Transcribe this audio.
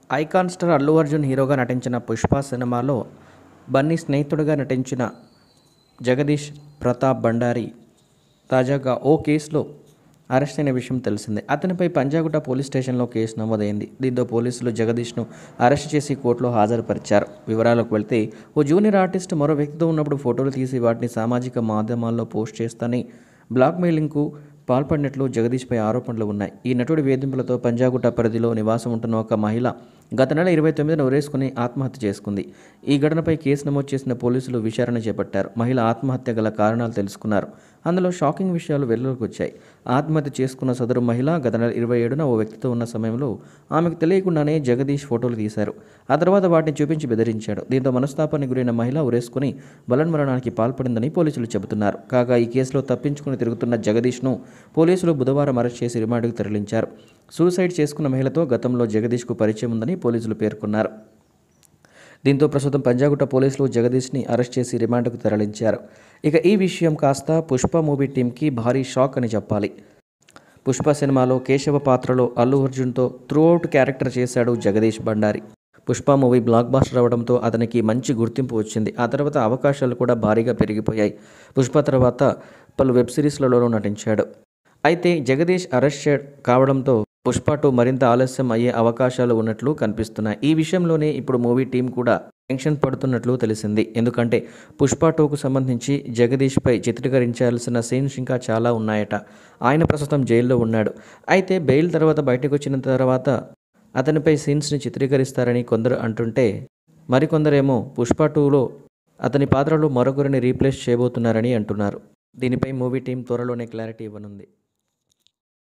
Icon star Allu Arjun హీరోగా నటించిన 'పుష్ప' సినిమాలో బన్నీ స్నేహితుడిగా నటించిన జగదీష్ ప్రతాప్ భండారి తాజాగా ఓ కేసులో అరెస్ట్ అయిన విషయం తెలిసిందే. అతనిపై పంజాగుట్ట పోలీస్ స్టేషన్లో కేసు నమోదైంది. దీంతో పోలీసులు జగదీష్ను అరెస్ట్ చేసి కోర్టులో హాజరుపరిచారు. వివరాలకు వెళ్తే, ఓ జూనియర్ ఆర్టిస్ట్ మరో వ్యక్తితో ఉన్నప్పుడు ఫోటోలు తీసి వాటిని సామాజిక మాధ్యమాల్లో పోస్ట్ చేస్తానని బ్లాక్మెయిలింగ్కు పాల్పడినట్లు జగదీష్పై ఆరోపణలు ఉన్నాయి. ఈ నటుడి వేధింపులతో పంజాగుట్ట పరిధిలో నివాసం ఉంటున్న ఒక మహిళ గత నెల 29న ఉరేసుకుని ఆత్మహత్య చేసుకుంది. ఈ ఘటనపై కేసు నమోదు చేసిన పోలీసులు విచారణ చేపట్టారు. మహిళ ఆత్మహత్య గల కారణాలు తెలుసుకున్నారు. అందులో షాకింగ్ విషయాలు వెలుగులోకి వచ్చాయి. ఆత్మహత్య చేసుకున్న సదరు మహిళ గత నెల 27న ఓ వ్యక్తితో ఉన్న సమయంలో ఆమెకు తెలియకుండానే జగదీష్ ఫోటోలు తీశారు. ఆ తర్వాత వాటిని చూపించి బెదిరించాడు. దీంతో మనస్తాపానికి గురైన మహిళ ఉరేసుకుని బలన్మరణానికి పాల్పడిందని పోలీసులు చెబుతున్నారు. కాగా ఈ కేసులో తప్పించుకుని తిరుగుతున్న జగదీష్ను పోలీసులు బుధవారం అరెస్ట్ చేసి రిమాండ్కు తరలించారు. సూసైడ్ చేసుకున్న మహిళతో గతంలో జగదీష్కు పరిచయం ఉందని పోలీసులు పేర్కొన్నారు. దీంతో ప్రస్తుతం పంజాగుట్ట పోలీసులు జగదీష్ని అరెస్ట్ చేసి రిమాండ్కు తరలించారు. ఇక ఈ విషయం కాస్త పుష్ప మూవీ టీంకి భారీ షాక్ అని చెప్పాలి. పుష్ప సినిమాలో కేశవ పాత్రలో అల్లు అర్జున్తో త్రూఅవుట్ క్యారెక్టర్ చేశాడు Jagadish Bhandari. Pushpa movie blockbuster అవడంతో అతనికి మంచి గుర్తింపు వచ్చింది. ఆ తర్వాత అవకాశాలు కూడా భారీగా పెరిగిపోయాయి. పుష్ప తర్వాత పలు వెబ్ సిరీస్లలోనూ నటించాడు. అయితే జగదీష్ అరెస్ట్ కావడంతో పుష్ప 2 మరింత ఆలస్యం అయ్యే అవకాశాలు ఉన్నట్లు కనిపిస్తున్నాయి. ఈ విషయంలోనే ఇప్పుడు మూవీ టీం కూడా టెన్షన్ పడుతున్నట్లు తెలిసింది. ఎందుకంటే పుష్ప 2కు సంబంధించి జగదీష్పై చిత్రీకరించాల్సిన సీన్స్ ఇంకా చాలా ఉన్నాయట. ఆయన ప్రస్తుతం జైల్లో ఉన్నాడు. అయితే బెయిల్ తర్వాత బయటకు వచ్చిన తర్వాత అతనిపై సీన్స్ని చిత్రీకరిస్తారని కొందరు అంటుంటే, మరికొందరేమో పుష్ప 2లో అతని పాత్రలో మరొకరిని రీప్లేస్ చేయబోతున్నారని అంటున్నారు. దీనిపై మూవీ టీం త్వరలోనే క్లారిటీ ఇవ్వనుంది.